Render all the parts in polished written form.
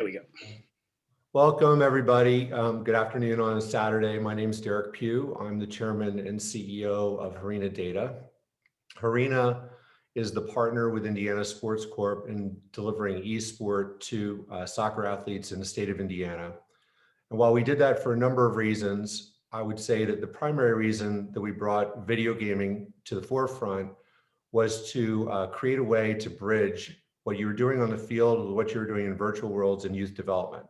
There we go. Welcome, everybody. Good afternoon on a Saturday. My name is Derek Pugh. I'm the chairman and CEO of Harina Data. Harina is the partner with Indiana Sports Corp in delivering eSport to soccer athletes in the state of Indiana. And while we did that for a number of reasons, I would say that the primary reason that we brought video gaming to the forefront was to create a way to bridge what you were doing on the field with what you were doing in virtual worlds and youth development.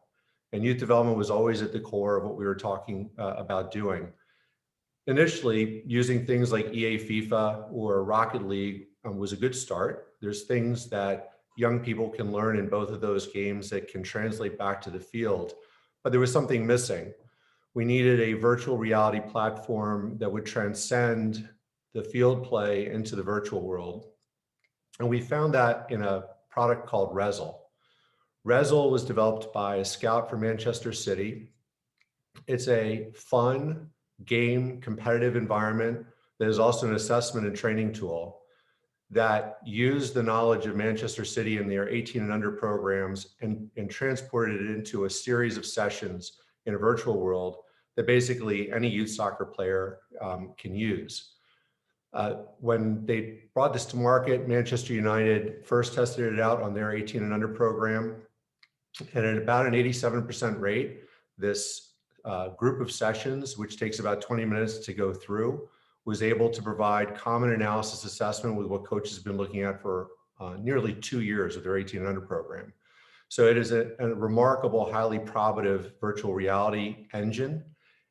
And youth development was always at the core of what we were talking about doing. Initially, using things like EA FIFA or Rocket League was a good start. There's things that young people can learn in both of those games that can translate back to the field, but there was something missing. We needed a virtual reality platform that would transcend the field play into the virtual world. And we found that in a product called REZZIL. REZZIL was developed by a scout from Manchester City. It's a fun game, competitive environment that is also an assessment and training tool that used the knowledge of Manchester City and their 18 and under programs and transported it into a series of sessions in a virtual world that basically any youth soccer player can use. When they brought this to market, Manchester United first tested it out on their 18 and under program. And at about an 87% rate, this group of sessions, which takes about 20 minutes to go through, was able to provide common analysis assessment with what coaches have been looking at for nearly 2 years of their 18 and under program. So it is a remarkable, highly probative virtual reality engine,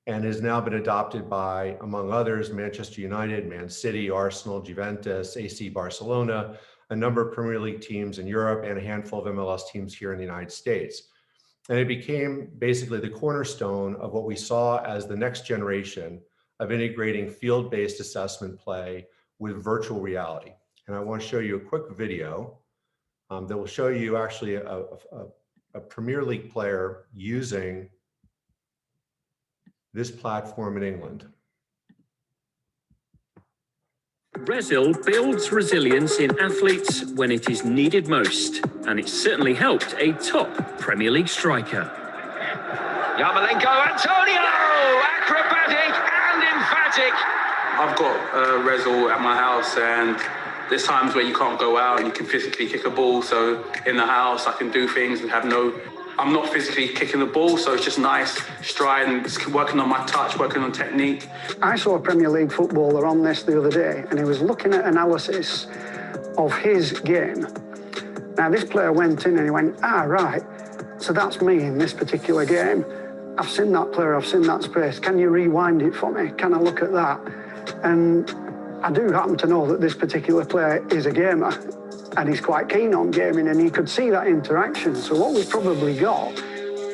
and has now been adopted by, among others, Manchester United, Man City, Arsenal, Juventus, AC Barcelona, a number of Premier League teams in Europe, and a handful of MLS teams here in the United States. And it became basically the cornerstone of what we saw as the next generation of integrating field-based assessment play with virtual reality. And I want to show you a quick video that will show you actually a Premier League player using this platform in England. REZZIL builds resilience in athletes when it is needed most, and it's certainly helped a top Premier League striker. Yarmolenko, Antonio! Acrobatic and emphatic. I've got REZZIL at my house, and there's times where you can't go out and you can physically kick a ball, so in the house I can do things and I'm not physically kicking the ball, so it's just nice striding, working on my touch, working on technique. I saw a Premier League footballer on this the other day, and he was looking at analysis of his game. Now, this player went in and he went, right, so that's me in this particular game. I've seen that player, I've seen that space. Can you rewind it for me? Can I look at that? And I do happen to know that this particular player is a gamer, and he's quite keen on gaming, and you could see that interaction. So what we probably got,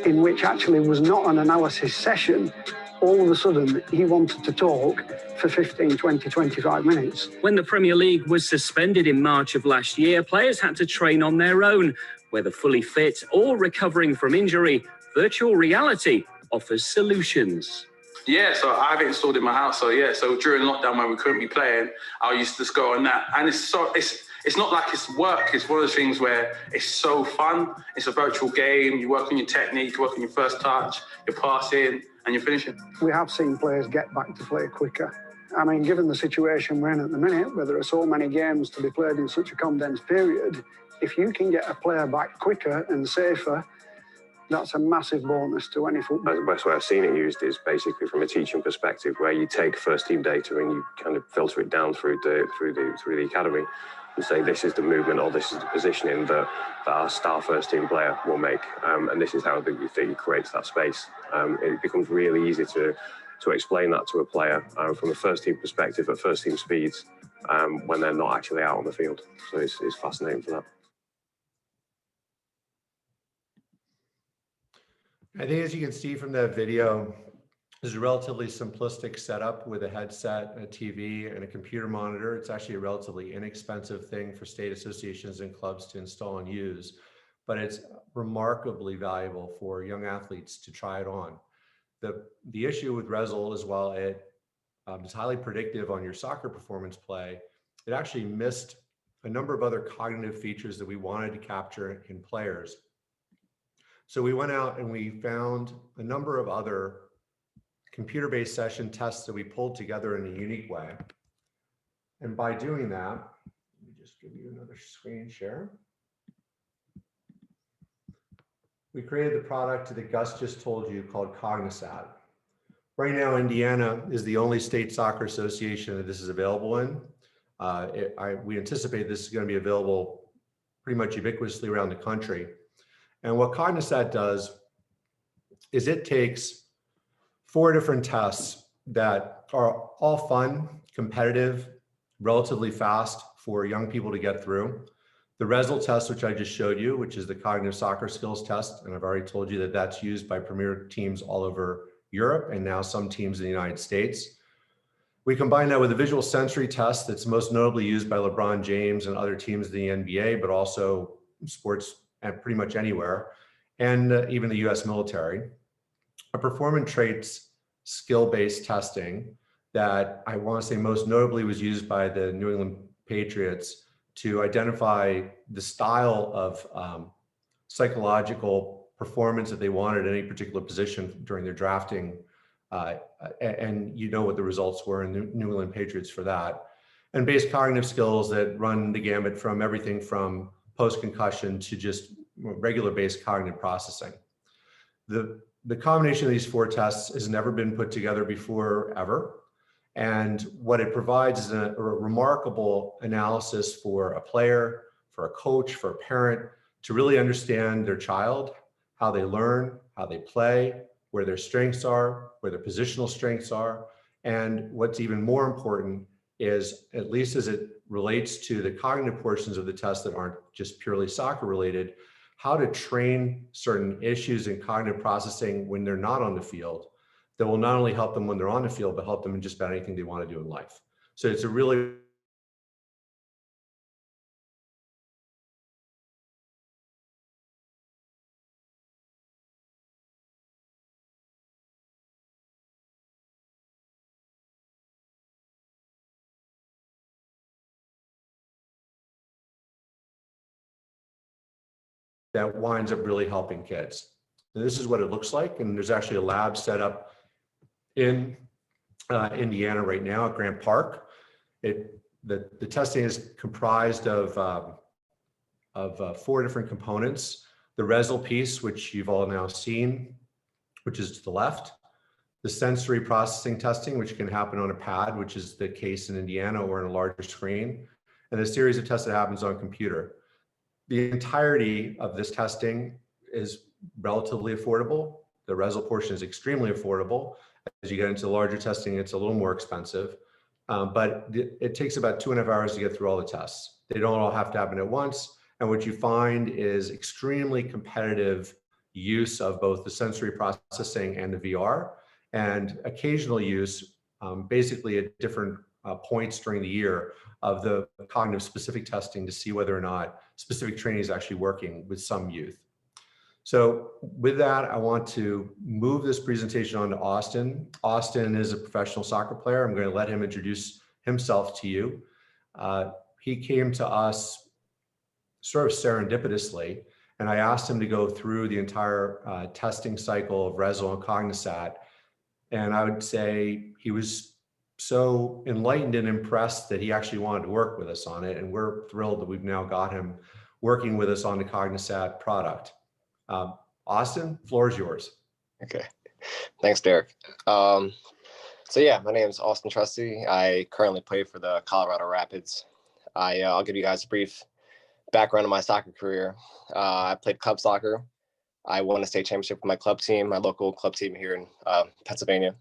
in which actually was not an analysis session, all of a sudden he wanted to talk for 15, 20, 25 minutes. When the Premier League was suspended in March of last year, players had to train on their own. Whether fully fit or recovering from injury, virtual reality offers solutions. Yeah, so I have it installed in my house. So yeah, so during lockdown when we couldn't be playing, I used to just go on that, and it's not like it's work. It's one of those things where it's so fun. It's a virtual game. You work on your technique, you work on your first touch, you're passing, and you're finishing. We have seen players get back to play quicker. I mean, given the situation we're in at the minute, where there are so many games to be played in such a condensed period, if you can get a player back quicker and safer, that's a massive bonus to any football. The best way I've seen it used is basically from a teaching perspective, where you take first team data and you kind of filter it down through the academy and say, this is the movement or this is the positioning that our star first team player will make, and this is how he creates that space. It becomes really easy to explain that to a player from a first team perspective at first team speeds when they're not actually out on the field. So it's fascinating for that. I think, as you can see from that video, there's a relatively simplistic setup with a headset, a TV, and a computer monitor. It's actually a relatively inexpensive thing for state associations and clubs to install and use, but it's remarkably valuable for young athletes to try it on. The issue with REZZIL is, while it is highly predictive on your soccer performance play, it actually missed a number of other cognitive features that we wanted to capture in players. So we went out and we found a number of other computer-based session tests that we pulled together in a unique way. And by doing that, let me just give you another screen share. We created the product that Gus just told you called Cognisat. Right now, Indiana is the only state soccer association that this is available in. We anticipate this is going to be available pretty much ubiquitously around the country. And what Cognisat does is it takes 4 different tests that are all fun, competitive, relatively fast for young people to get through. The REZZIL test, which I just showed you, which is the cognitive soccer skills test, and I've already told you that that's used by premier teams all over Europe and now some teams in the United States. We combine that with a visual sensory test that's most notably used by LeBron James and other teams in the NBA, but also sports and pretty much anywhere, and even the US military. A performance traits skill-based testing that I want to say most notably was used by the New England Patriots to identify the style of psychological performance that they wanted at any particular position during their drafting. And you know what the results were in the New England Patriots for that. And base cognitive skills that run the gamut from everything from post-concussion to just regular base cognitive processing. The combination of these 4 tests has never been put together before, ever. And what it provides is a remarkable analysis for a player, for a coach, for a parent, to really understand their child, how they learn, how they play, where their strengths are, where their positional strengths are. And what's even more important is, at least as it relates to the cognitive portions of the test that aren't just purely soccer related, how to train certain issues in cognitive processing when they're not on the field that will not only help them when they're on the field, but help them in just about anything they want to do in life. So it's a really that winds up really helping kids. And this is what it looks like. And there's actually a lab set up in Indiana right now at Grant Park. The testing is comprised of 4 different components. The REZZIL piece, which you've all now seen, which is to the left. The sensory processing testing, which can happen on a pad, which is the case in Indiana, or in a larger screen. And a series of tests that happens on a computer. The entirety of this testing is relatively affordable. The REZZIL portion is extremely affordable. As you get into larger testing, it's a little more expensive, but it takes about 2.5 hours to get through all the tests. They don't all have to happen at once. And what you find is extremely competitive use of both the sensory processing and the VR, and occasional use, basically at different points during the year, of the cognitive specific testing to see whether or not specific training is actually working with some youth. So with that, I want to move this presentation on to Austin. Austin is a professional soccer player. I'm going to let him introduce himself to you. He came to us sort of serendipitously, and I asked him to go through the entire testing cycle of REZZIL and Cognisat. And I would say he was so enlightened and impressed that he actually wanted to work with us on it. And we're thrilled that we've now got him working with us on the Cognisat product. Austin, floor is yours. Okay, thanks, Derek. So yeah, my name is Austin Trusty. I currently play for the Colorado Rapids. I'll give you guys a brief background of my soccer career. I played club soccer. I won a state championship with my club team, my local club team here in Pennsylvania.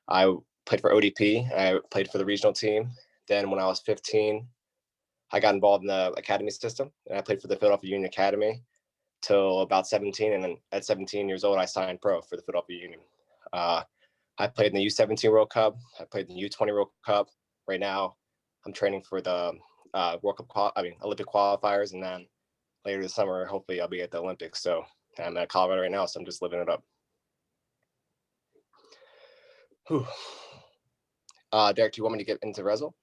I played for ODP. I played for the regional team. Then when I was 15, I got involved in the academy system, and I played for the Philadelphia Union Academy till about 17. And then at 17 years old, I signed pro for the Philadelphia Union. I played in the U17 World Cup. I played in the U20 World Cup. Right now, I'm training for the Olympic qualifiers, and then later this summer, hopefully, I'll be at the Olympics. So I'm at Colorado right now, so I'm just living it up. Whew. Derek, do you want me to get into REZZIL?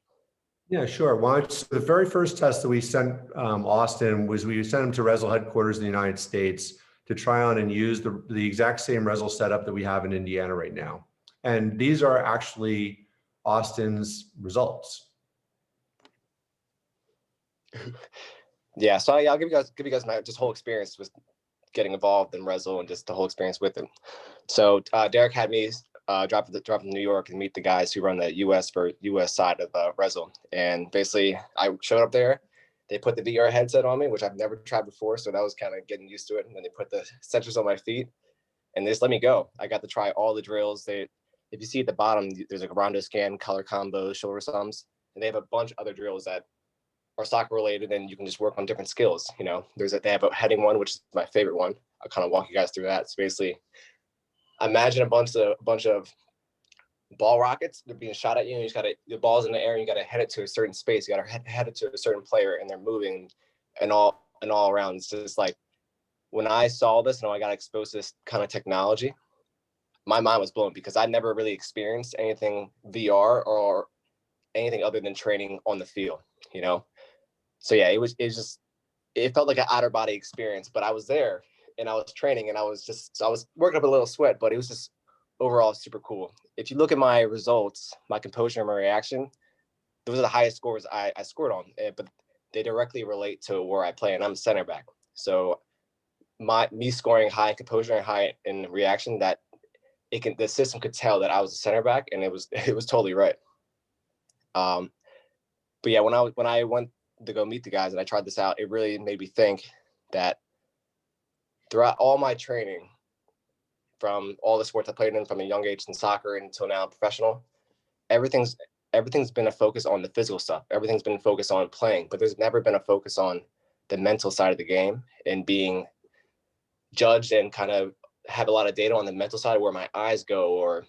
Yeah, sure. Well, the very first test that we sent Austin was we sent him to REZZIL headquarters in the United States to try on and use the exact same REZZIL setup that we have in Indiana right now. And these are actually Austin's results. Yeah, so I'll give you guys my just whole experience with getting involved in REZZIL and just the whole experience with it. So Derek had me drop to New York and meet the guys who run the US side of REZZIL. And basically, I showed up there. They put the VR headset on me, which I've never tried before, so that was kind of getting used to it. And then they put the sensors on my feet, and they just let me go. I got to try all the drills. If you see at the bottom, there's like a rondo scan, color combos, shoulder sums, and they have a bunch of other drills that are soccer related, and you can just work on different skills. You know, they have a heading one, which is my favorite one. I'll kind of walk you guys through that. So basically, imagine a bunch of ball rockets. They're being shot at you, and the ball's in the air, and you got to head it to a certain space. You got to head it to a certain player, and they're moving, and all around. It's just like when I saw this and I got exposed to this kind of technology, my mind was blown because I never really experienced anything VR or anything other than training on the field. You know, so yeah, it felt like an outer body experience. But I was there and I was training, and I was working up a little sweat, but it was just overall super cool. If you look at my results, my composure and my reaction, those are the highest scores I scored on, but they directly relate to where I play, and I'm a center back. So me scoring high in composure and high in reaction, that the system could tell that I was a center back, and it was totally right. But yeah, when I went to go meet the guys and I tried this out, it really made me think that throughout all my training, from all the sports I played in from a young age in soccer until now professional, everything's been a focus on the physical stuff. Everything's been focused on playing, but there's never been a focus on the mental side of the game and being judged and kind of have a lot of data on the mental side, where my eyes go or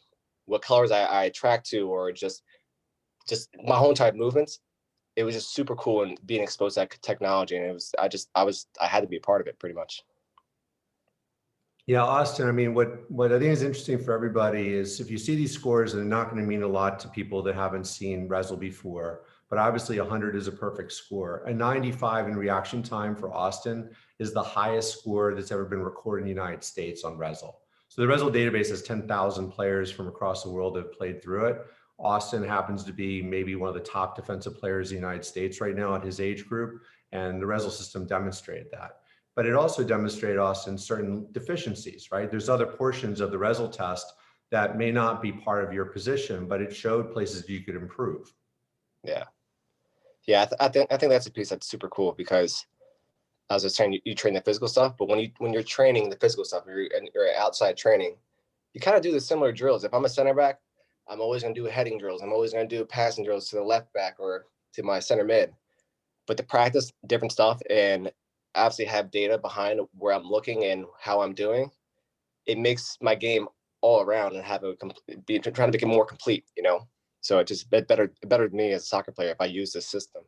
what colors I attract to, or just my whole entire movements. It was just super cool, and being exposed to that technology. And I had to be a part of it pretty much. Yeah, Austin, I mean, what I think is interesting for everybody is if you see these scores, they're not going to mean a lot to people that haven't seen REZZIL before, but obviously 100 is a perfect score. A 95 in reaction time for Austin is the highest score that's ever been recorded in the United States on REZZIL. So the REZZIL database has 10,000 players from across the world that have played through it. Austin happens to be maybe one of the top defensive players in the United States right now at his age group, and the REZZIL system demonstrated that. But it also demonstrated Austin certain deficiencies, right? There's other portions of the REZZIL test that may not be part of your position, but it showed places you could improve. Yeah. I think that's a piece that's super cool, because as I was saying, you train the physical stuff, but when you're training the physical stuff, you're outside training, you kind of do the similar drills. If I'm a center back, I'm always going to do heading drills. I'm always going to do passing drills to the left back or to my center mid. But to practice different stuff and obviously have data behind where I'm looking and how I'm doing, it makes my game all around and trying to make it more complete, you know? So it just better to me as a soccer player if I use this system.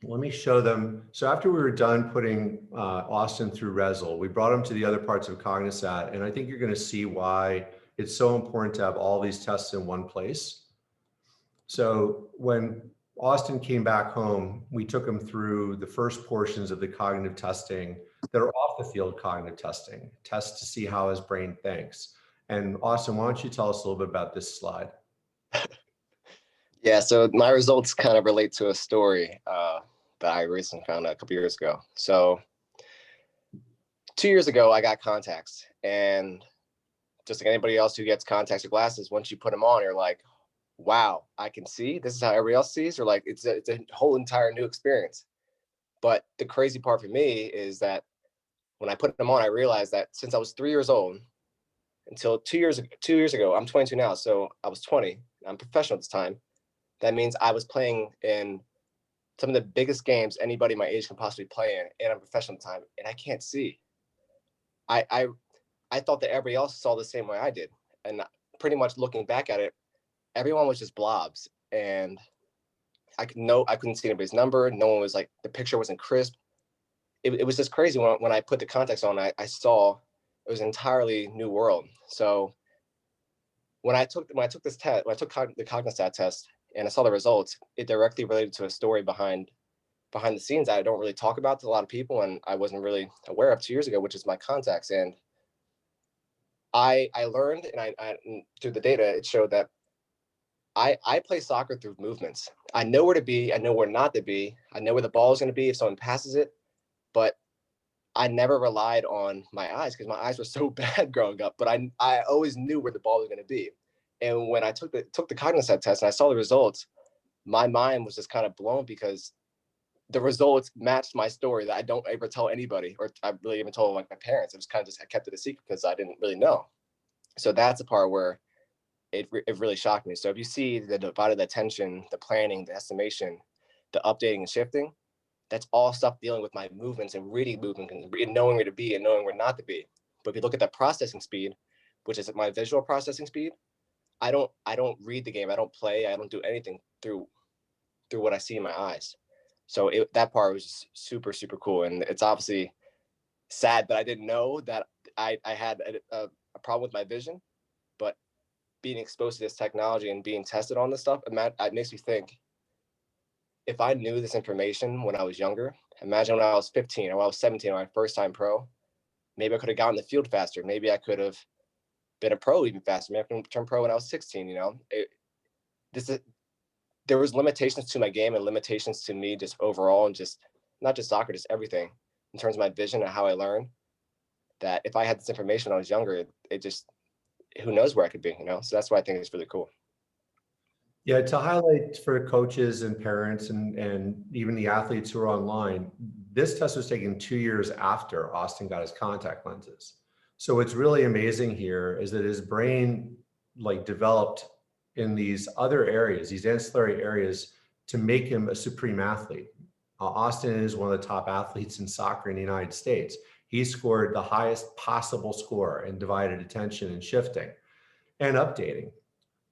Let me show them. So after we were done putting Austin through REZZIL, we brought him to the other parts of Cognisat, and I think you're going to see why it's so important to have all these tests in one place. So when Austin came back home, we took him through the first portions of the cognitive testing that are off the field cognitive testing, tests to see how his brain thinks. And Austin, why don't you tell us a little bit about this slide? Yeah, so my results kind of relate to a story that I recently found a couple years ago. So 2 years ago, I got contacts, and just like anybody else who gets contacts or glasses, once you put them on, you're like, wow, I can see. This is how everybody else sees. Or like, it's a whole entire new experience. But the crazy part for me is that when I put them on, I realized that since I was 3 years old until 2 years ago, I'm 22 now. So I was 20. I'm professional at this time. That means I was playing in some of the biggest games anybody my age can possibly play in, and I'm professional at the time, and I can't see. I thought that everybody else saw the same way I did. And pretty much looking back at it, everyone was just blobs, and I couldn't see anybody's number. No one was like, the picture wasn't crisp. It was just crazy. When I put the contacts on, I saw it was an entirely new world. So when I took this test, when I took the Cognisat test and I saw the results, it directly related to a story behind behind the scenes I don't really talk about to a lot of people, and I wasn't really aware of 2 years ago, which is my contacts. And I learned, and and through the data, it showed that I play soccer through movements. I know where to be, I know where not to be, I know where the ball is going to be if someone passes it, but I never relied on my eyes because my eyes were so bad growing up. But I always knew where the ball was going to be. And when I took the Cognisat test and I saw the results, my mind was just kind of blown because the results matched my story that I don't ever tell anybody, or I really even told like my parents. It was kind of just, I kept it a secret because I didn't really know. So that's the part where it really shocked me. So if you see the divided attention, the planning, the estimation, the updating and shifting, that's all stuff dealing with my movements and reading movement and knowing where to be and knowing where not to be. But if you look at the processing speed, which is my visual processing speed, I don't read the game. I don't play. I don't do anything through what I see in my eyes. So that part was just super, super cool. And it's obviously sad that I didn't know that I had a problem with my vision, but being exposed to this technology and being tested on this stuff, it makes me think, if I knew this information when I was younger, imagine when I was 15 or when I was 17, or my first time pro, maybe I could have gotten the field faster. Maybe I could have been a pro even faster. Maybe I could turn pro when I was 16, there was limitations to my game and limitations to me just overall, and just not just soccer, just everything in terms of my vision and how I learned, that if I had this information when I was younger, it just, who knows where I could be, So that's why I think it's really cool. Yeah, to highlight for coaches and parents and even the athletes who are online, this test was taken 2 years after Austin got his contact lenses. So what's really amazing here is that his brain developed in these other areas, these ancillary areas, to make him a supreme athlete. Austin is one of the top athletes in soccer in the United States. He scored the highest possible score in divided attention and shifting and updating.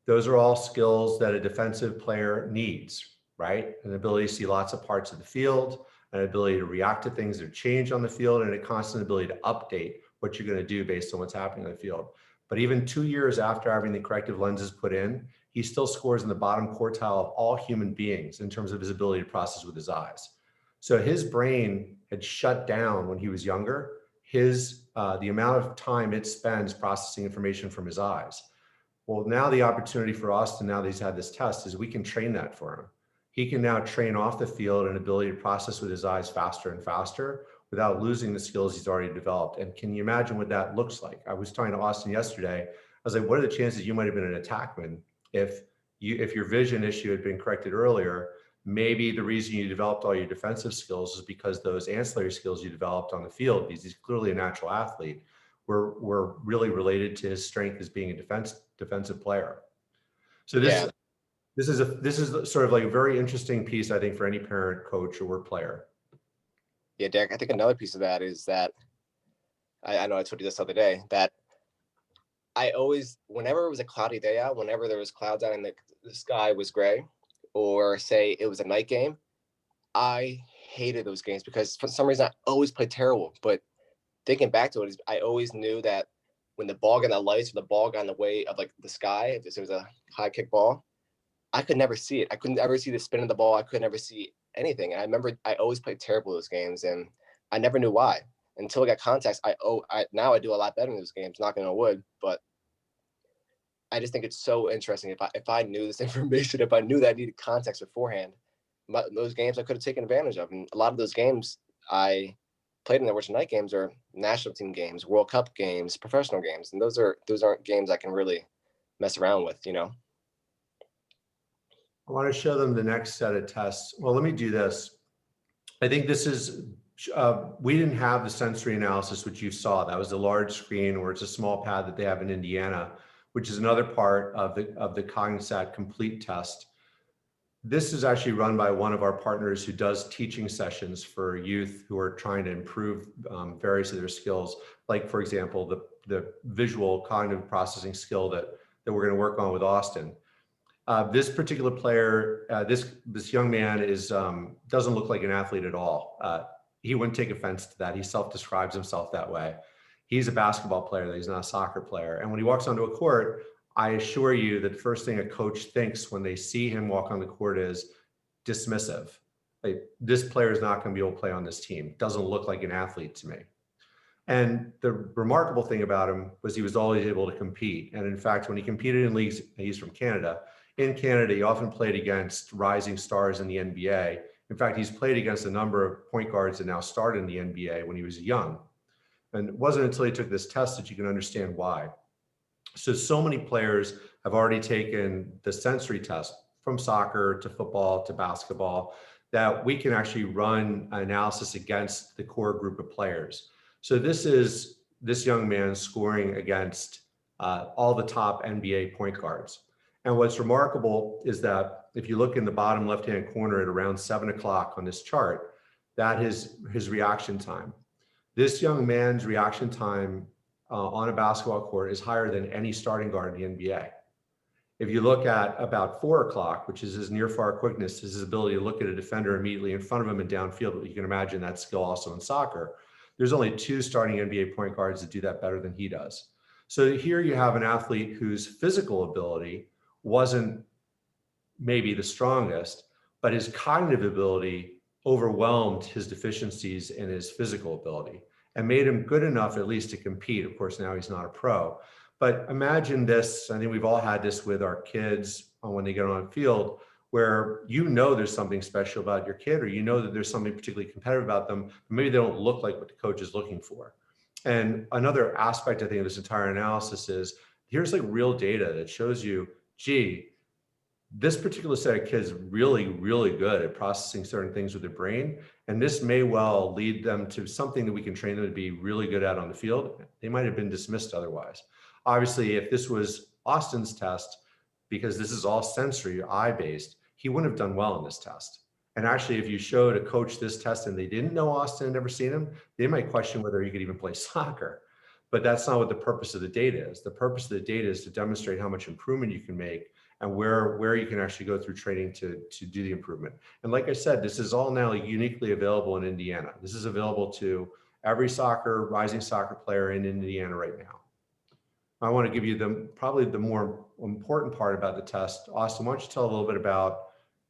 Those are all skills that a defensive player needs, right? An ability to see lots of parts of the field, an ability to react to things that change on the field, and a constant ability to update what you're going to do based on what's happening on the field. But even 2 years after having the corrective lenses put in, he still scores in the bottom quartile of all human beings in terms of his ability to process with his eyes. So his brain had shut down when he was younger. The amount of time it spends processing information from his eyes. Well, now the opportunity for Austin, now that he's had this test, is we can train that for him. He can now train off the field an ability to process with his eyes faster and faster without losing the skills he's already developed. And can you imagine what that looks like? I was talking to Austin yesterday. I was like, what are the chances you might have been an attackman if your vision issue had been corrected earlier? Maybe the reason you developed all your defensive skills is because those ancillary skills you developed on the field, because he's clearly a natural athlete, were really related to his strength as being a defensive player. So this is sort of like a very interesting piece, I think, for any parent, coach, or player. Yeah, Derek, I think another piece of that is that I know I told you this the other day, that I always, whenever it was a cloudy day out, whenever there was clouds out and the sky was gray, or say it was a night game, I hated those games because for some reason I always played terrible. But thinking back to it, I always knew that when the ball got in the lights or the ball got in the way of the sky, if it was a high kick ball, I could never see it. I couldn't ever see the spin of the ball. I could never see anything. And I remember I always played terrible those games, and I never knew why until I got contacts. Now I do a lot better in those games, knocking on wood. But I just think it's so interesting. If I knew this information, if I knew that I needed context beforehand, those games I could have taken advantage of. And a lot of those games I played in the night games are national team games, World Cup games, professional games, and those aren't games I can really mess around with, I want to show them the next set of tests. Well, let me do this. I think this is, we didn't have the sensory analysis, which you saw. That was the large screen, or it's a small pad that they have in Indiana, which is another part of the Cognisat complete test. This is actually run by one of our partners who does teaching sessions for youth who are trying to improve various of their skills. Like, for example, the visual cognitive processing skill that we're going to work on with Austin. This particular player, this young man doesn't look like an athlete at all. He wouldn't take offense to that. He self-describes himself that way. He's a basketball player, he's not a soccer player. And when he walks onto a court, I assure you that the first thing a coach thinks when they see him walk on the court is dismissive. like, this player is not going to be able to play on this team. Doesn't look like an athlete to me. And the remarkable thing about him was he was always able to compete. And in fact, when he competed in leagues, he's from Canada. In Canada, he often played against rising stars in the NBA. In fact, he's played against a number of point guards that now start in the NBA when he was young. And it wasn't until he took this test that you can understand why. So many players have already taken the sensory test from soccer to football to basketball that we can actually run analysis against the core group of players. So this is this young man scoring against all the top NBA point guards. And what's remarkable is that if you look in the bottom left-hand corner at around 7 o'clock on this chart, that is his reaction time. This young man's reaction time on a basketball court is higher than any starting guard in the NBA. If you look at about 4 o'clock, which is his near-far quickness, his ability to look at a defender immediately in front of him and downfield, you can imagine that skill also in soccer. There's only 2 starting NBA point guards that do that better than he does. So here you have an athlete whose physical ability wasn't maybe the strongest, but his cognitive ability overwhelmed his deficiencies in his physical ability and made him good enough at least to compete. Of course, now he's not a pro. But imagine this, I think we've all had this with our kids when they get on the field, where you know there's something special about your kid, or you know that there's something particularly competitive about them, but maybe they don't look like what the coach is looking for. And another aspect, I think, of this entire analysis is here's like real data that shows you, gee, this particular set of kids really, really good at processing certain things with their brain. And this may well lead them to something that we can train them to be really good at on the field. They might have been dismissed otherwise. Obviously, if this was Austin's test, because this is all sensory, eye-based, he wouldn't have done well in this test. And actually, if you showed a coach this test and they didn't know Austin and never seen him, they might question whether he could even play soccer. But that's not what the purpose of the data is. The purpose of the data is to demonstrate how much improvement you can make and where you can actually go through training to do the improvement. And like I said, this is all now uniquely available in Indiana. This is available to every rising soccer player in Indiana right now. I want to give you probably the more important part about the test. Austin, why don't you tell a little bit about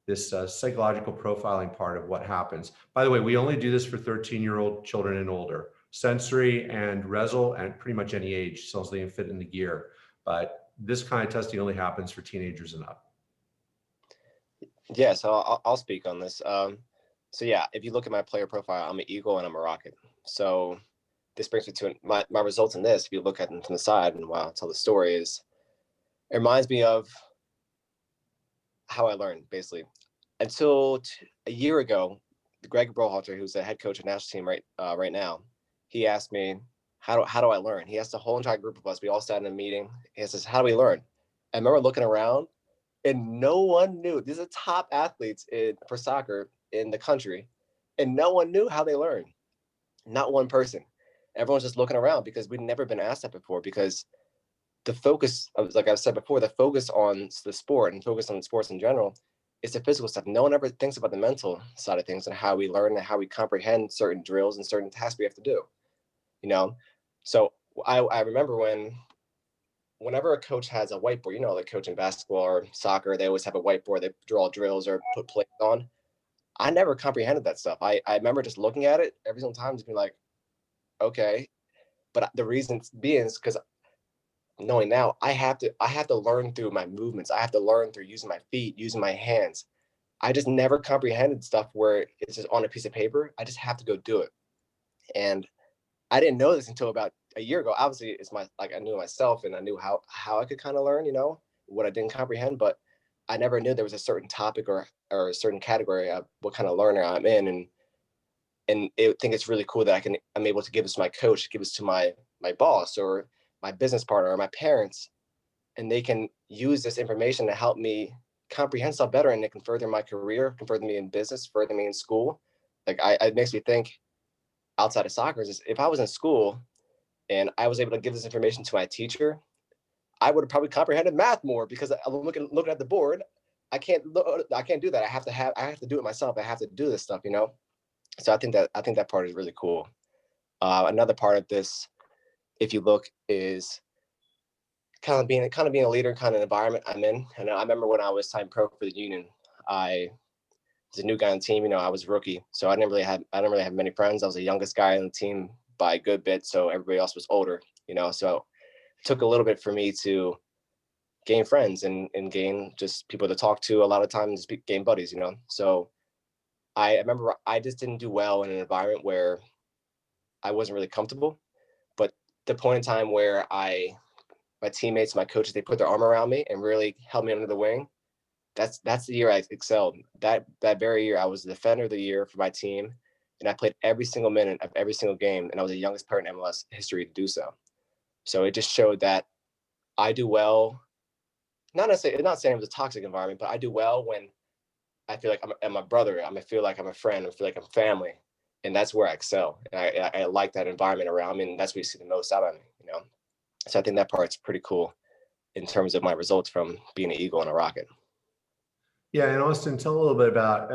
this psychological profiling part of what happens? By the way, we only do this for 13-year-old children and older. Sensory and REZZIL and pretty much any age, as long as they can fit in the gear. But this kind of testing only happens for teenagers and up. Yeah, so I'll speak on this. So yeah, if you look at my player profile, I'm an Eagle and I'm a Rocket. So this brings me to my results in this. If you look at them from the side and while I tell the story, it reminds me of how I learned, basically. Until a year ago, Greg Brohalter, who's the head coach of the national team right now, he asked me, how do I learn? He asked the whole entire group of us. We all sat in a meeting. He says, how do we learn? I remember looking around and no one knew. These are top athletes for soccer in the country. And no one knew how they learn. Not one person. Everyone's just looking around because we'd never been asked that before, because the focus, like I've said before, the focus on the sport and focus on sports in general is the physical stuff. No one ever thinks about the mental side of things and how we learn and how we comprehend certain drills and certain tasks we have to do. So I remember whenever a coach has a whiteboard, like coach in basketball or soccer, they always have a whiteboard, they draw drills or put plays on. I never comprehended that stuff. I remember just looking at it every single time, just being like, okay. But the reason being is because knowing now, I have to learn through my movements. I have to learn through using my feet, using my hands. I just never comprehended stuff where it's just on a piece of paper. I just have to go do it. And I didn't know this until about a year ago. Obviously, I knew myself and I knew how I could kind of learn, what I didn't comprehend, but I never knew there was a certain topic or a certain category of what kind of learner I'm in. And I think it's really cool that I'm able to give this to my coach, give this to my boss or my business partner or my parents, and they can use this information to help me comprehend stuff better, and it can further my career, can further me in business, further me in school. It makes me think outside of soccer is if I was in school and I was able to give this information to my teacher, I would have probably comprehended math more, because I'm looking at the board. I can't do that. I have to do it myself. I have to do this stuff, So I think that part is really cool. Another part of this, if you look, is kind of being a leader, kind of environment I'm in. And I remember when I was signed pro for the union, I as a new guy on the team, I was a rookie, so I didn't really have many friends. I was the youngest guy on the team by a good bit, so everybody else was older, so it took a little bit for me to gain friends and gain just people to talk to. A lot of times gain buddies, so I remember I just didn't do well in an environment where I wasn't really comfortable. But the point in time where my teammates, my coaches, they put their arm around me and really held me under the wing. That's the year I excelled. That very year, I was the defender of the year for my team, and I played every single minute of every single game, and I was the youngest player in MLS history to do so. So it just showed that I do well. Not saying it was a toxic environment, but I do well when I feel like I'm a brother. I feel like I'm a friend. I feel like I'm family, and that's where I excel. And I like that environment around me, and that's what you see the most out of me. So I think that part's pretty cool in terms of my results from being an Eagle and a Rocket. Yeah, and Austin, tell a little bit about,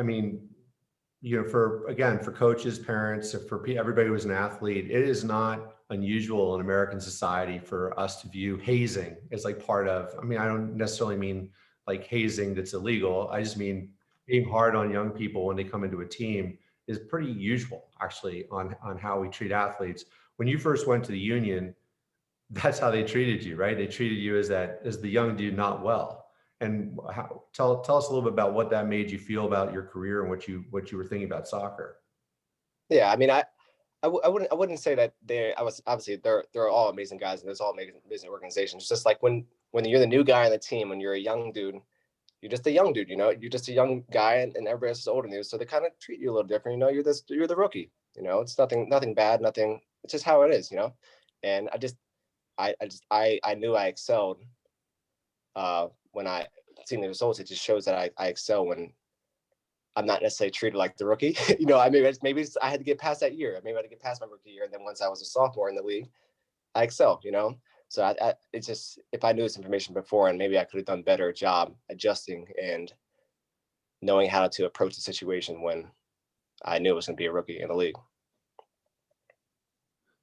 for coaches, parents, for everybody who's an athlete, it is not unusual in American society for us to view hazing as like part of, I don't necessarily mean like hazing that's illegal. I just mean being hard on young people when they come into a team is pretty usual actually on how we treat athletes. When you first went to the Union, that's how they treated you, right? They treated you as the young dude, not well. And tell us a little bit about what that made you feel about your career and what you were thinking about soccer. Yeah, I wouldn't say that they're all amazing guys and there's all amazing organizations. It's just like when you're the new guy on the team, when you're a young dude, you're just a young dude, you're just a young guy and everybody else is older than you, so they kind of treat you a little different. You're the rookie. It's nothing bad, nothing. It's just how it is, And I knew I excelled when I seen the results. It just shows that I excel when I'm not necessarily treated like the rookie. Maybe I had to get past that year. Maybe I had to get past my rookie year, and then once I was a sophomore in the league, I excelled. So it's just, if I knew this information before, and maybe I could have done a better job adjusting and knowing how to approach the situation when I knew it was going to be a rookie in the league.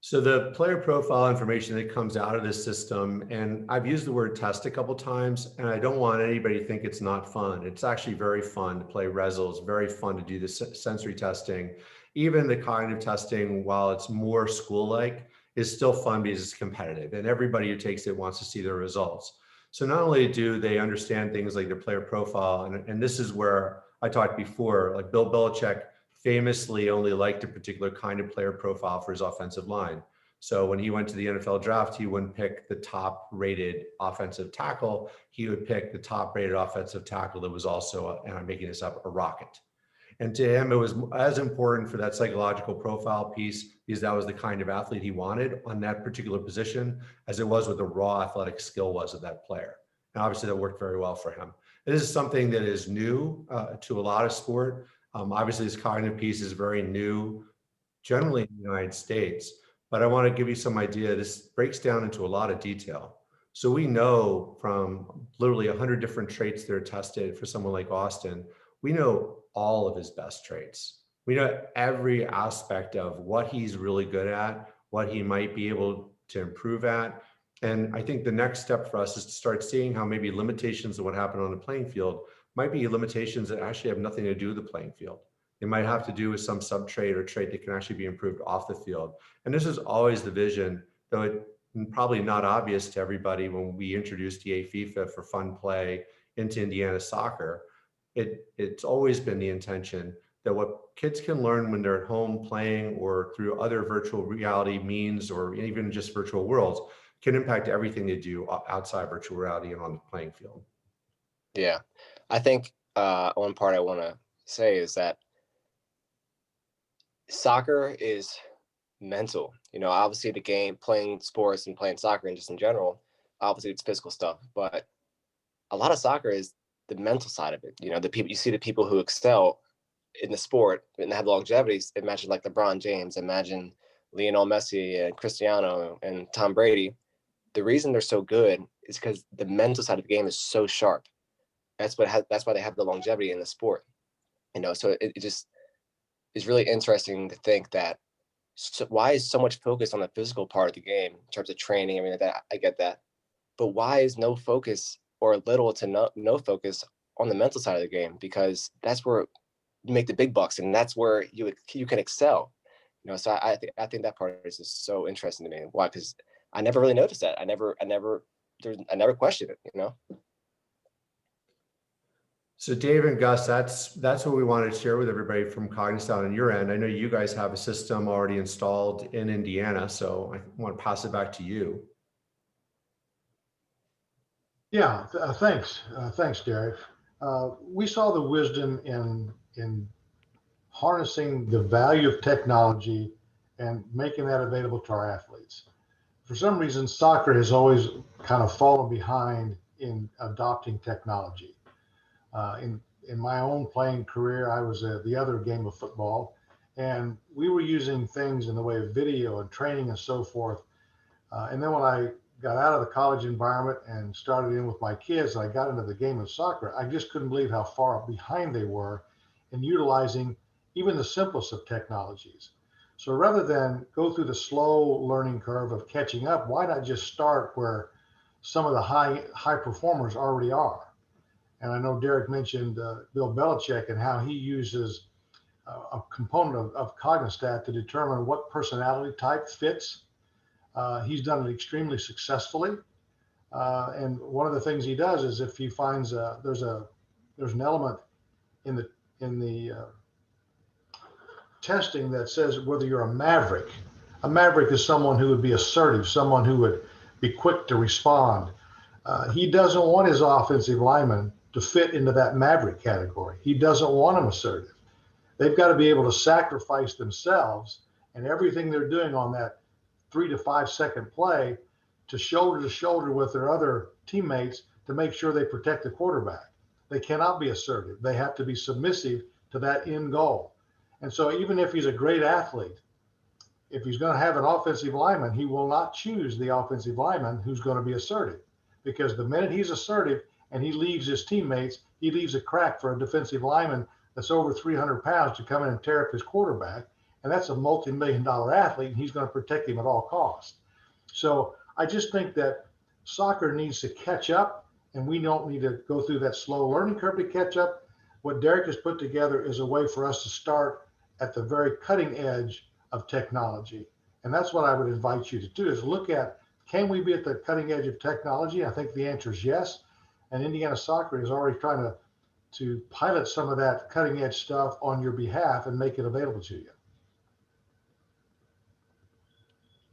So the player profile information that comes out of this system, and I've used the word test a couple times, and I don't want anybody to think it's not fun. It's actually very fun to play REZZIL. It's very fun to do the sensory testing. Even the cognitive testing, while it's more school-like, is still fun because it's competitive, and everybody who takes it wants to see their results. So not only do they understand things like their player profile, and this is where I talked before, like Bill Belichick famously only liked a particular kind of player profile for his offensive line. So when he went to the NFL draft, he wouldn't pick the top rated offensive tackle. He would pick the top rated offensive tackle that was also, and I'm making this up, a Rocket. And to him, it was as important for that psychological profile piece, because that was the kind of athlete he wanted on that particular position, as it was what the raw athletic skill was of that player. And obviously that worked very well for him. This is something that is new to a lot of sport. Obviously, this cognitive piece is very new, generally in the United States, but I want to give you some idea. This breaks down into a lot of detail. So we know from literally 100 different traits that are tested for someone like Austin, we know all of his best traits. We know every aspect of what he's really good at, what he might be able to improve at. And I think the next step for us is to start seeing how maybe limitations of what happened on the playing field might be limitations that actually have nothing to do with the playing field. They might have to do with some sub-trait or trait that can actually be improved off the field. And this is always the vision, though it's probably not obvious to everybody when we introduced EA FIFA for fun play into Indiana soccer. It's always been the intention that what kids can learn when they're at home playing or through other virtual reality means, or even just virtual worlds, can impact everything they do outside virtual reality and on the playing field. Yeah, I think one part I want to say is that soccer is mental. Obviously the game, playing sports and playing soccer and just in general, obviously it's physical stuff, but a lot of soccer is the mental side of it. The people, you see the people who excel in the sport and have longevity. Imagine like LeBron James, imagine Lionel Messi and Cristiano and Tom Brady. The reason they're so good is because the mental side of the game is so sharp. That's why they have the longevity in the sport. So it just is really interesting to think that why is so much focus on the physical part of the game in terms of training? I get that, but why is no focus or little to no focus on the mental side of the game? Because that's where make the big bucks, and that's where you can excel. You know, so I think that part is just so interesting to me. Why? Because I never really noticed that. I never questioned it. You know. So Dave and Gus, that's what we wanted to share with everybody from Cognisat on your end. I know you guys have a system already installed in Indiana, so I want to pass it back to you. Yeah, thanks, Derek. We saw the wisdom in harnessing the value of technology and making that available to our athletes. For some reason, soccer has always kind of fallen behind in adopting technology. In my own playing career, I was at the other game of football, and we were using things in the way of video and training and so forth. And then when I got out of the college environment and started in with my kids, and I got into the game of soccer, I just couldn't believe how far behind they were in utilizing even the simplest of technologies. So rather than go through the slow learning curve of catching up, why not just start where some of the high performers already are? And I know Derek mentioned Bill Belichick and how he uses a component of Cognisat to determine what personality type fits. He's done it extremely successfully. And one of the things he does is if he finds there's an element in the testing that says whether you're a maverick. A maverick is someone who would be assertive, someone who would be quick to respond. He doesn't want his offensive linemen to fit into that maverick category. He doesn't want them assertive. They've got to be able to sacrifice themselves and everything they're doing on that 3 to 5 second play to shoulder with their other teammates to make sure they protect the quarterback. They cannot be assertive. They have to be submissive to that end goal. And so even if he's a great athlete, if he's going to have an offensive lineman, he will not choose the offensive lineman who's going to be assertive, because the minute he's assertive and he leaves his teammates, he leaves a crack for a defensive lineman that's over 300 pounds to come in and tear up his quarterback. And that's a multi-million-dollar athlete, and he's going to protect him at all costs. So I just think that soccer needs to catch up, and we don't need to go through that slow learning curve to catch up. What Derek has put together is a way for us to start at the very cutting edge of technology. And that's what I would invite you to do, is look at, can we be at the cutting edge of technology? I think the answer is yes. And Indiana Soccer is already trying to pilot some of that cutting edge stuff on your behalf and make it available to you.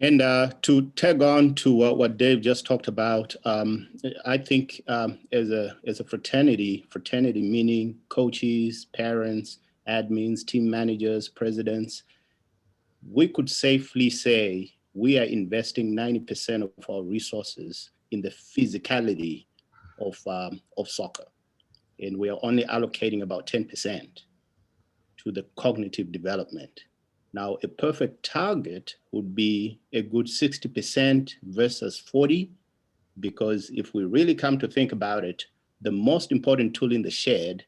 And to tag on to what Dave just talked about, I think as a fraternity meaning coaches, parents, admins, team managers, presidents, we could safely say we are investing 90% of our resources in the physicality of soccer, and we are only allocating about 10% to the cognitive development. Now, a perfect target would be a good 60% versus 40, because if we really come to think about it, the most important tool in the shed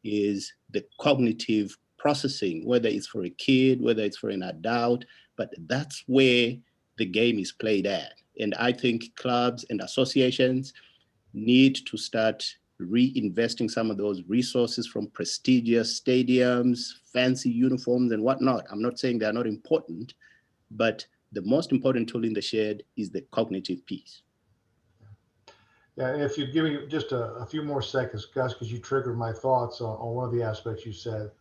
is the cognitive processing, whether it's for a kid, whether it's for an adult, but that's where the game is played at. And I think clubs and associations need to start reinvesting some of those resources from prestigious stadiums, fancy uniforms and whatnot. I'm not saying they're not important, but the most important tool in the shed is the cognitive piece. Yeah, and if you give me just a few more seconds, Gus, because you triggered my thoughts on one of the aspects you said.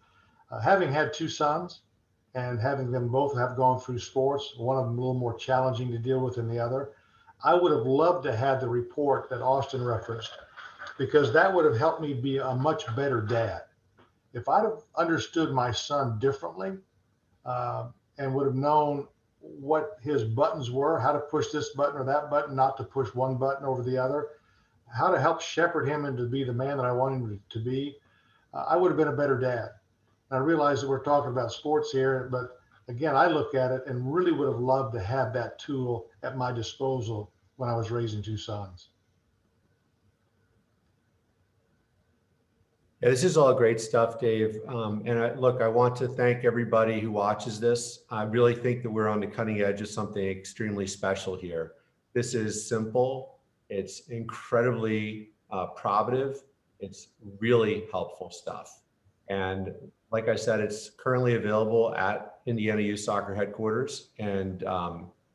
Having had 2 sons and having them both have gone through sports, one of them a little more challenging to deal with than the other, I would have loved to have the report that Austin referenced, because that would have helped me be a much better dad. If I'd have understood my son differently and would have known what his buttons were, how to push this button or that button, not to push one button over the other, how to help shepherd him into be the man that I want him to be, I would have been a better dad. And I realize that we're talking about sports here, but again, I look at it and really would have loved to have that tool at my disposal when I was raising 2 sons. Yeah, this is all great stuff, Dave. And I want to thank everybody who watches this. I really think that we're on the cutting edge of something extremely special here. This is simple. It's incredibly probative. It's really helpful stuff. And like I said, it's currently available at Indiana Youth Soccer headquarters. And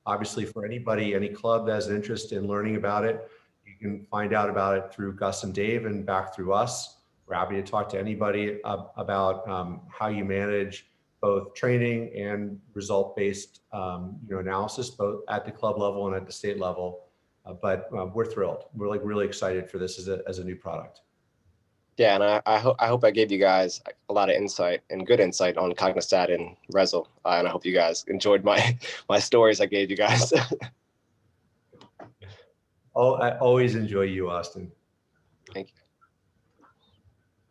obviously for anybody, any club that has an interest in learning about it, you can find out about it through Gus and Dave and back through us. We're happy to talk to anybody about how you manage both training and result-based analysis, both at the club level and at the state level. But we're thrilled. We're like really excited for this as a new product. Yeah, and I hope I gave you guys a lot of insight and good insight on Cognisat and REZZIL, and I hope you guys enjoyed my stories I gave you guys. Oh, I always enjoy you, Austin. Thank you.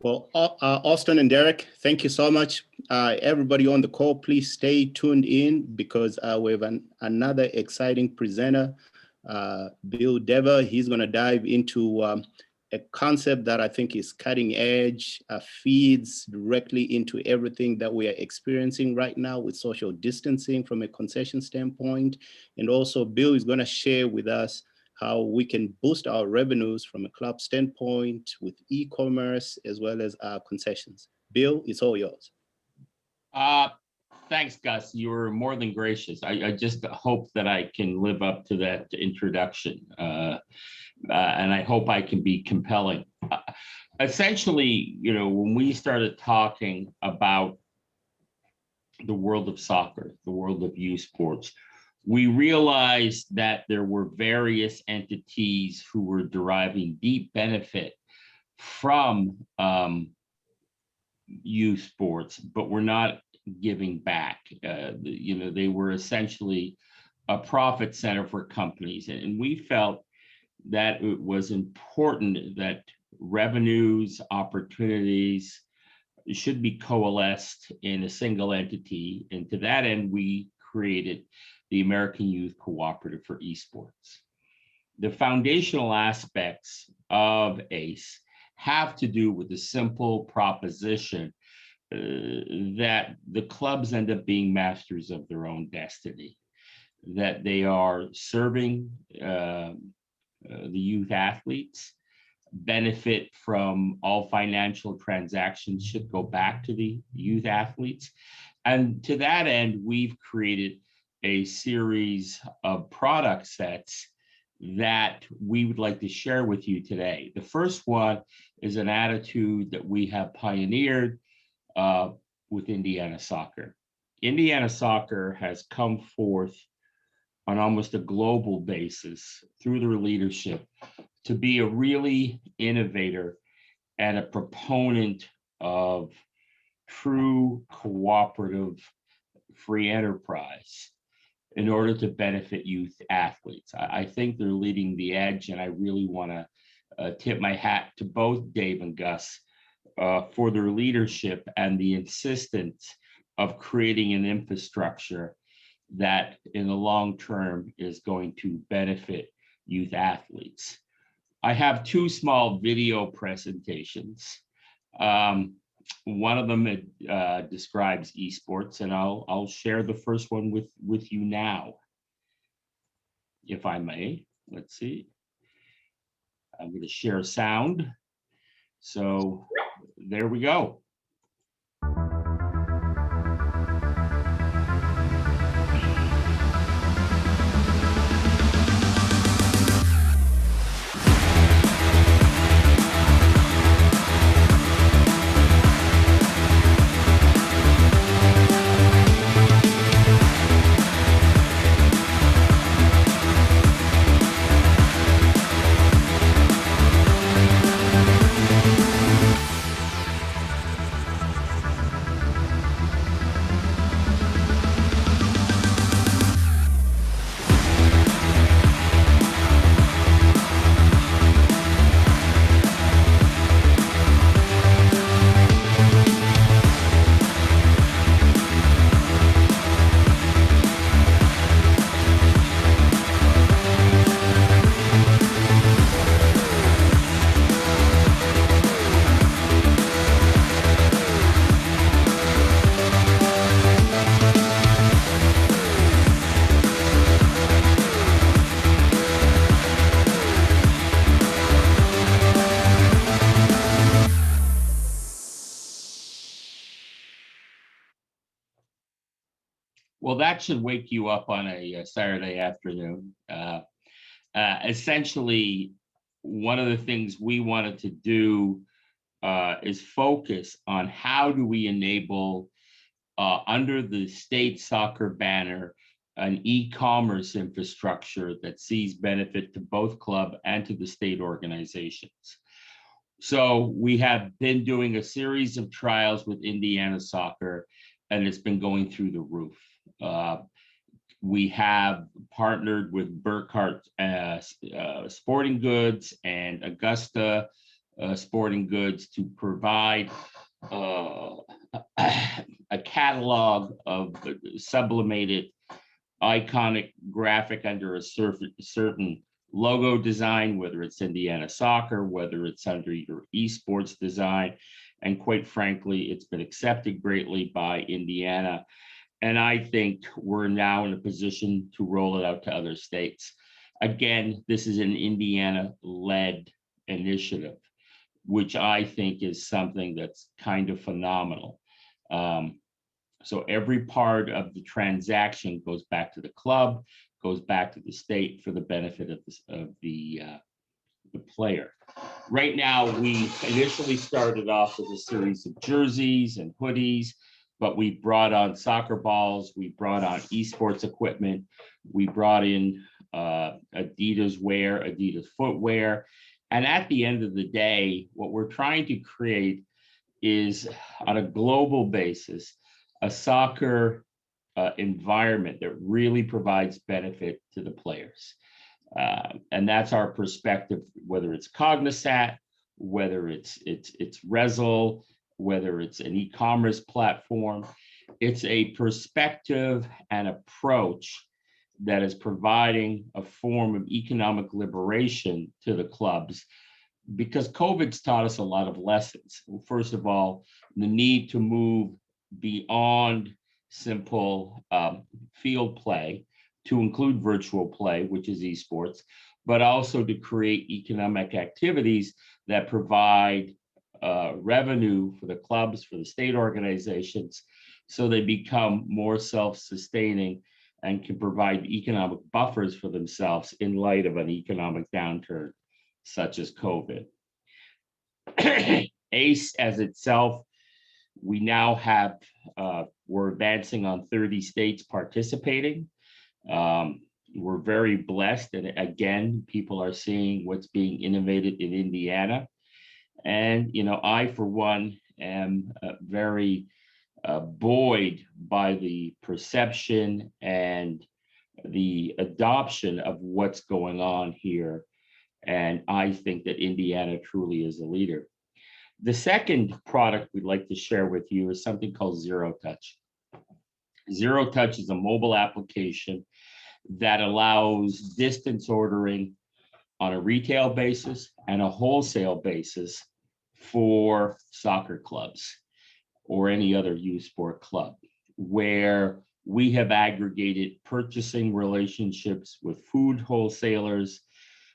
Well, Austin and Derek, thank you so much. Everybody on the call, please stay tuned in because we have another exciting presenter, Bill Dever. He's going to dive into a concept that I think is cutting edge, feeds directly into everything that we are experiencing right now with social distancing from a concession standpoint. And also Bill is going to share with us how we can boost our revenues from a club standpoint with e-commerce as well as our concessions. Bill, it's all yours. Thanks, Gus. You were more than gracious. I just hope that I can live up to that introduction. And I hope I can be compelling. Essentially, when we started talking about the world of soccer, the world of youth sports, we realized that there were various entities who were deriving deep benefit from youth sports, but were not giving back. They were essentially a profit center for companies. And we felt that it was important that revenues, opportunities should be coalesced in a single entity. And to that end, we created the American Youth Cooperative for Esports. The foundational aspects of ACE have to do with the simple proposition that the clubs end up being masters of their own destiny, that they are serving the youth athletes, benefit from all financial transactions should go back to the youth athletes. And to that end, we've created a series of product sets that we would like to share with you today. The first one is an attitude that we have pioneered with Indiana Soccer. Indiana Soccer has come forth on almost a global basis through their leadership to be a really innovator and a proponent of true cooperative free enterprise in order to benefit youth athletes. I think they're leading the edge, and I really want to tip my hat to both Dave and Gus for their leadership and the insistence of creating an infrastructure that in the long term is going to benefit youth athletes. I have two small video presentations. One of them describes esports, and I'll share the first one with you now, if I may. Let's see. I'm going to share sound. So there we go. Well, that should wake you up on a Saturday afternoon. Essentially, one of the things we wanted to do is focus on how do we enable, under the state soccer banner, an e-commerce infrastructure that sees benefit to both club and to the state organizations. So we have been doing a series of trials with Indiana Soccer, and it's been going through the roof. We have partnered with Burkhart Sporting Goods and Augusta Sporting Goods to provide a catalog of sublimated iconic graphic under a certain logo design, whether it's Indiana Soccer, whether it's under your esports design. And quite frankly, it's been accepted greatly by Indiana. And I think we're now in a position to roll it out to other states. Again, this is an Indiana-led initiative, which I think is something that's kind of phenomenal. So every part of the transaction goes back to the club, goes back to the state for the benefit of the player. Right now, we initially started off with a series of jerseys and hoodies, but we brought on soccer balls, we brought on esports equipment, we brought in Adidas wear, Adidas footwear. And at the end of the day, what we're trying to create is, on a global basis, a soccer environment that really provides benefit to the players. And that's our perspective, whether it's Cognisat, whether it's REZZIL, whether it's an e-commerce platform. It's a perspective and approach that is providing a form of economic liberation to the clubs, because COVID's taught us a lot of lessons. First of all, the need to move beyond simple field play to include virtual play, which is esports, but also to create economic activities that provide revenue for the clubs, for the state organizations, so they become more self-sustaining and can provide economic buffers for themselves in light of an economic downturn such as COVID. ACE as itself, we now have, we're advancing on 30 states participating. We're very blessed, and again, people are seeing what's being innovated in Indiana. And, you know, I, for one, am very buoyed by the perception and the adoption of what's going on here. And I think that Indiana truly is a leader. The second product we'd like to share with you is something called Zero Touch. Zero Touch is a mobile application that allows distance ordering on a retail basis and a wholesale basis for soccer clubs or any other youth sport club, where we have aggregated purchasing relationships with food wholesalers,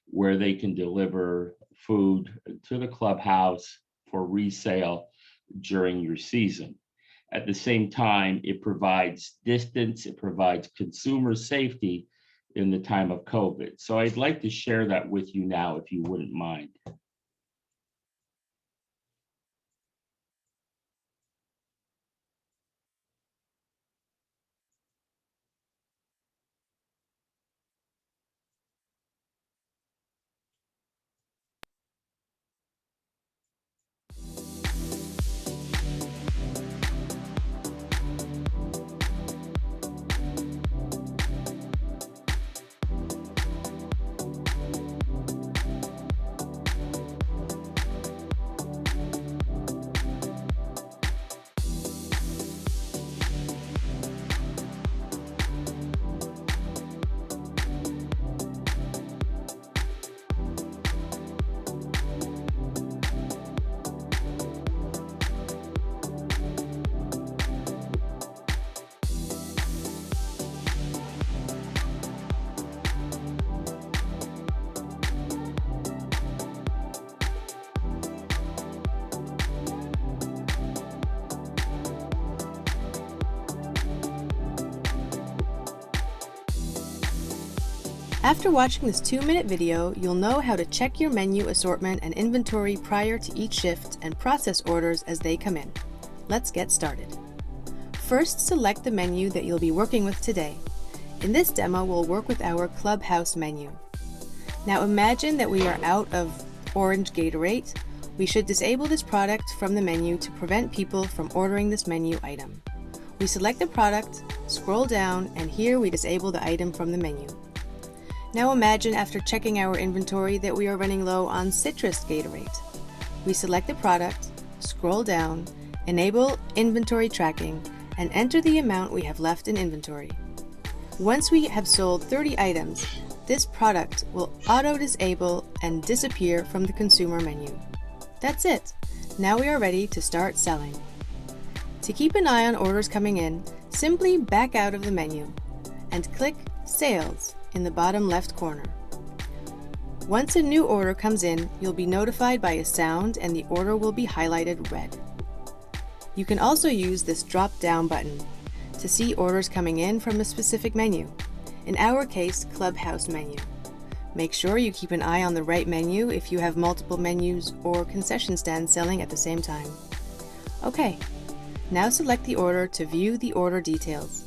where they can deliver food to the clubhouse for resale during your season. At the same time, it provides distance, it provides consumer safety in the time of COVID. So I'd like to share that with you now, if you wouldn't mind. After watching this 2-minute video, you'll know how to check your menu assortment and inventory prior to each shift and process orders as they come in. Let's get started. First, select the menu that you'll be working with today. In this demo, we'll work with our Clubhouse menu. Now imagine that we are out of orange Gatorade. We should disable this product from the menu to prevent people from ordering this menu item. We select the product, scroll down, and here we disable the item from the menu. Now imagine after checking our inventory that we are running low on citrus Gatorade. We select the product, scroll down, enable inventory tracking, and enter the amount we have left in inventory. Once we have sold 30 items, this product will auto-disable and disappear from the consumer menu. That's it. Now we are ready to start selling. To keep an eye on orders coming in, simply back out of the menu and click Sales in the bottom left corner. Once a new order comes in, you'll be notified by a sound and the order will be highlighted red. You can also use this drop-down button to see orders coming in from a specific menu. In our case, Clubhouse menu. Make sure you keep an eye on the right menu if you have multiple menus or concession stands selling at the same time. Okay, now select the order to view the order details.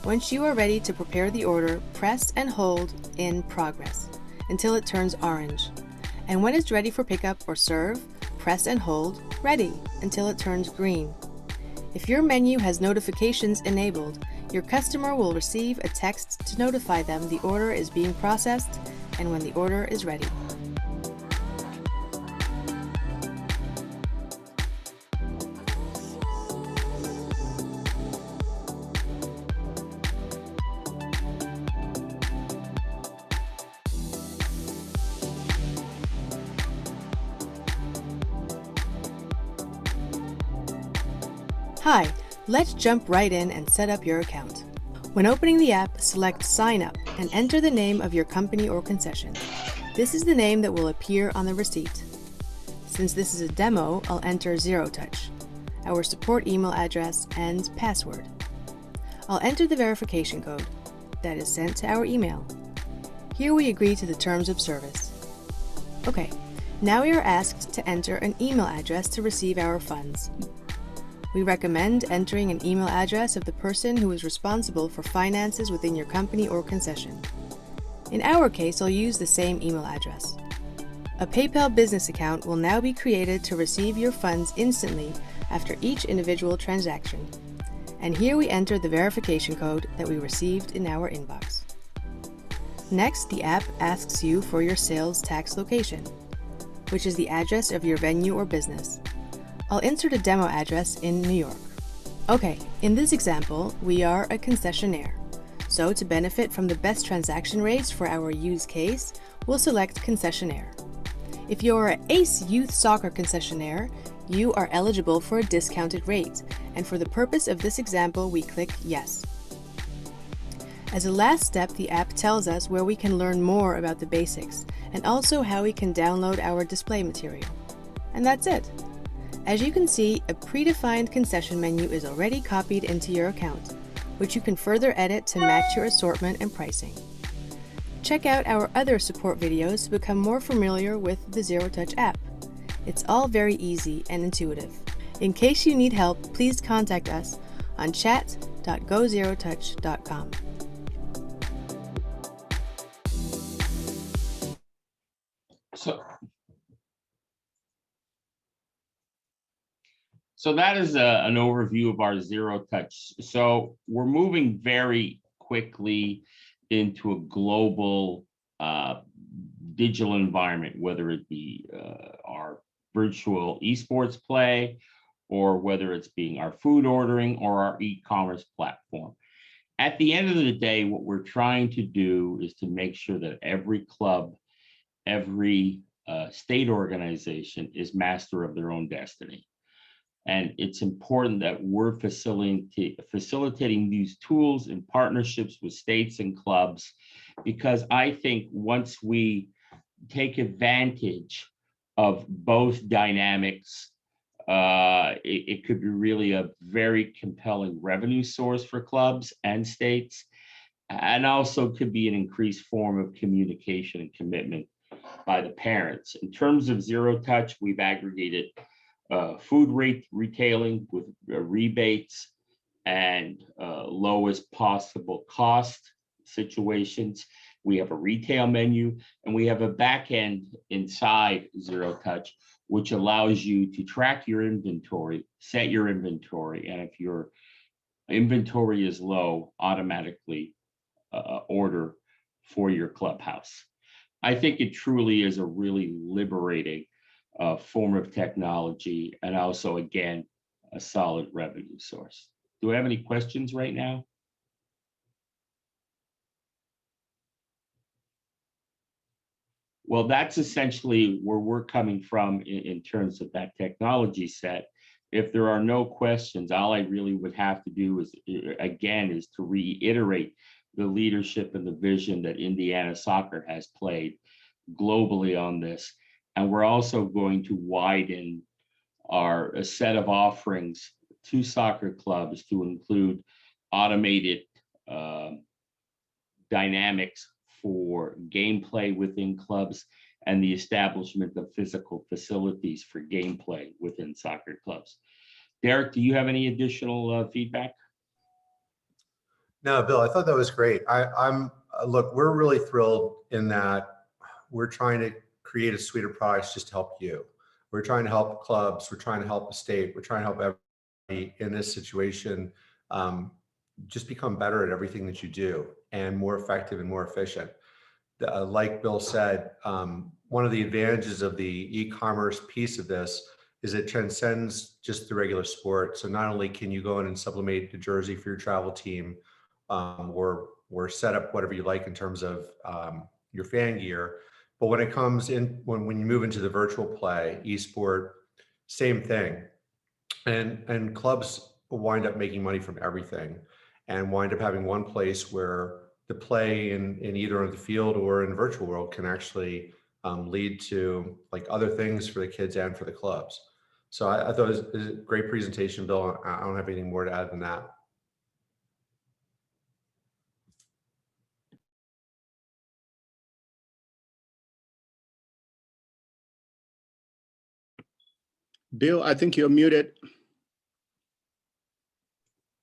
Once you are ready to prepare the order, press and hold in Progress until it turns orange. And when it's ready for pickup or serve, press and hold Ready until it turns green. If your menu has notifications enabled, your customer will receive a text to notify them the order is being processed and when the order is ready. Hi, let's jump right in and set up your account. When opening the app, select Sign Up and enter the name of your company or concession. This is the name that will appear on the receipt. Since this is a demo, I'll enter ZeroTouch, our support email address, and password. I'll enter the verification code that is sent to our email. Here we agree to the terms of service. Okay, now we are asked to enter an email address to receive our funds. We recommend entering an email address of the person who is responsible for finances within your company or concession. In our case, I'll use the same email address. A PayPal business account will now be created to receive your funds instantly after each individual transaction. And here we enter the verification code that we received in our inbox. Next, the app asks you for your sales tax location, which is the address of your venue or business. I'll insert a demo address in New York. Okay, in this example, we are a concessionaire. So to benefit from the best transaction rates for our use case, we'll select concessionaire. If you're an ACE Youth Soccer concessionaire, you are eligible for a discounted rate, and for the purpose of this example, we click Yes. As a last step, the app tells us where we can learn more about the basics, and also how we can download our display material. And that's it. As you can see, a predefined concession menu is already copied into your account, which you can further edit to match your assortment and pricing. Check out our other support videos to become more familiar with the ZeroTouch app. It's all very easy and intuitive. In case you need help, please contact us on chat.gozerotouch.com. So that is an overview of our ZeroTouch. So we're moving very quickly into a global digital environment, whether it be our virtual esports play, or whether it's being our food ordering or our e-commerce platform. At the end of the day, what we're trying to do is to make sure that every club, every state organization is master of their own destiny. And it's important that we're facilitating these tools in partnerships with states and clubs, because I think once we take advantage of both dynamics, it could be really a very compelling revenue source for clubs and states. and also could be an increased form of communication and commitment by the parents. In terms of zero touch, we've aggregated food retailing with rebates and lowest possible cost situations. We have a retail menu, and we have a back end inside zero touch, which allows you to track your inventory, set your inventory, and if your inventory is low, automatically order for your clubhouse. I think it truly is a really liberating form of technology, and also, again, a solid revenue source. Do I have any questions right now? Well, that's essentially where we're coming from in terms of that technology set. If there are no questions, all I really would have to do is, again, is to reiterate the leadership and the vision that Indiana Soccer has played globally on this. And we're also going to widen our set of offerings to soccer clubs to include automated dynamics for gameplay within clubs and the establishment of physical facilities for gameplay within soccer clubs. Derek, do you have any additional feedback? No, Bill, I thought that was great. Look, we're really thrilled in that we're trying to create a suite of products just to help you. We're trying to help clubs. We're trying to help the state. We're trying to help everybody in this situation just become better at everything that you do and more effective and more efficient. Like Bill said, one of the advantages of the e-commerce piece of this is it transcends just the regular sport. So not only can you go in and sublimate the jersey for your travel team, or set up whatever you like in terms of your fan gear, but when it comes in, when you move into the virtual play, esport, same thing. And clubs wind up making money from everything and wind up having one place where the play in either on the field or in the virtual world can actually lead to like other things for the kids and for the clubs. So I thought it was a great presentation, Bill. I don't have anything more to add than that. Bill, I think you're muted.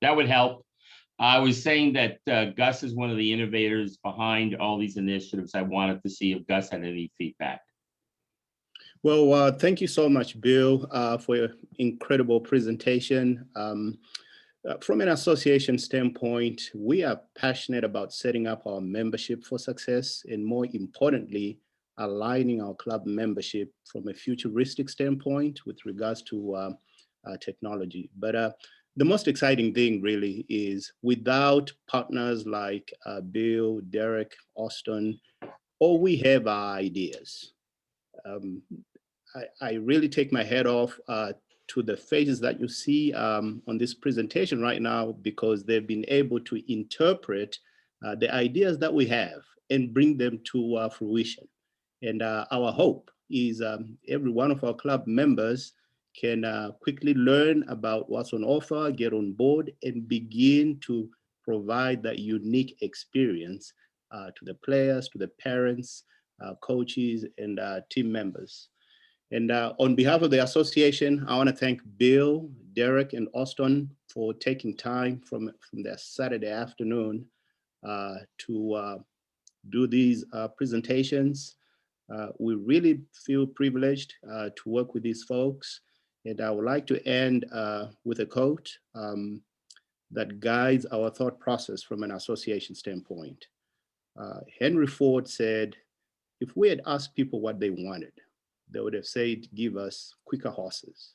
That would help. I was saying that Gus is one of the innovators behind all these initiatives. I wanted to see if Gus had any feedback. Well, thank you so much, Bill, for your incredible presentation. From an association standpoint, we are passionate about setting up our membership for success, and more importantly, aligning our club membership from a futuristic standpoint with regards to technology. But the most exciting thing really is without partners like Bill, Derek, Austin, all we have are ideas. I really take my hat off to the faces that you see on this presentation right now, because they've been able to interpret the ideas that we have and bring them to fruition. And our hope is every one of our club members can quickly learn about what's on offer, get on board, and begin to provide that unique experience to the players, to the parents, coaches, and team members. And on behalf of the association, I want to thank Bill, Derek, and Austin for taking time from their Saturday afternoon to do these presentations. We really feel privileged to work with these folks. And I would like to end with a quote that guides our thought process from an association standpoint. Henry Ford said, if we had asked people what they wanted, they would have said, give us quicker horses.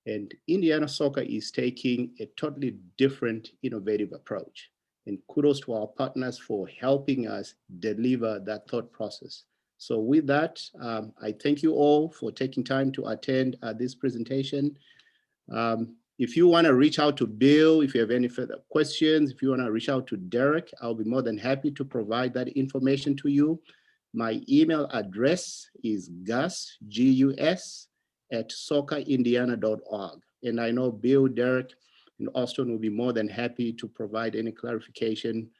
And Indiana Soccer is taking a totally different, innovative approach. And kudos to our partners for helping us deliver that thought process. So with that, I thank you all for taking time to attend this presentation. If you want to reach out to Bill, if you have any further questions, if you want to reach out to Derek, I'll be more than happy to provide that information to you. My email address is gus, G-U-S, @soccerindiana.org. And I know Bill, Derek, and Austin will be more than happy to provide any clarification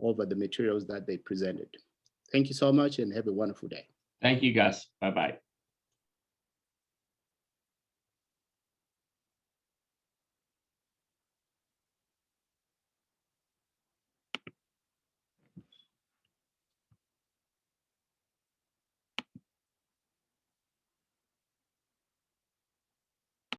over the materials that they presented. Thank you so much and have a wonderful day. Thank you, Gus. Bye-bye.